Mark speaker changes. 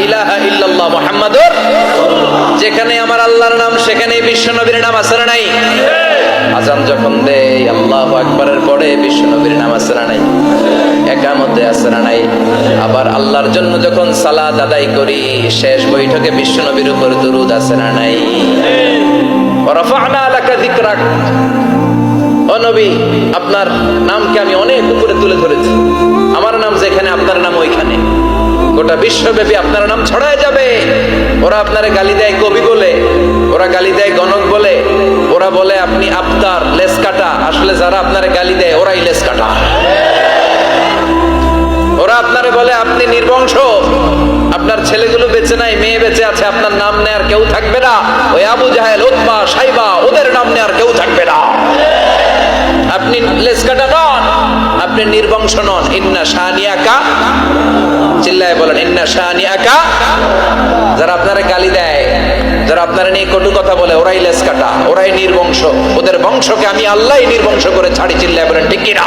Speaker 1: ইলাহা ইল্লাল্লাহ মুহাম্মাদুর, যেখানে আমার আল্লাহর নাম সেখানেই বিশ্ব নবীর নাম আছে না নাই? আজান যখন দেয় আল্লাহু আকবারের পরে বিশ্ব নবীর নাম আছে না নাই? একামতে আছে না নাই? আবার আল্লাহর জন্য যখন সালাত আদায় করি শেষ বৈঠকে বিশ্ব নবীর উপর দুরূদ আছে না নাই? ওয়া রাফা'না লাকা যিকরাক, ও নবী আপনার নামকে আমি অনেক উপরে তুলে ধরেছি, আমার নাম যেখানে আপনার নাম ওইখানে, গোটা বিশ্বব্যাপী আপনার নাম ছড়ায় যাবে। ওরা আপনারে গালি দেয় কবি বলে, ওরা গালি দেয় গণক বলে, ওরা বলে আপনি আফতার লেস কাটা, আসলে যারা আপনারে গালি দেয় ওরাই লেস কাটা। ওরা আপনারে বলে আপনি নির্বংশ, আপনার ছেলেগুলো বেঁচে নাই, মেয়ে বেঁচে আছে, আপনার নাম নেয়ার কেউ থাকবে না। ওই আবু জাহেল, উতবা, সাইবা, ওদের নাম নেয়ার কেউ থাকবে না। আপনি লেসকাটা নন, আপনি নির্বংশ নন। ইন্না শানিয়াকা, চিল্লায় বলেন ইন্না শানিয়াকা। যারা আপনারা গালি দেয়, যারা আপনারা নিয়ে কটু কথা বলে, ওরাই লেসকাটা, ওরাই নির্বংশ, ওদের বংশকে আমি আল্লাহই নির্বংশ করে ছাড়ি। চিল্লায় বলেন ঠিক কিনা?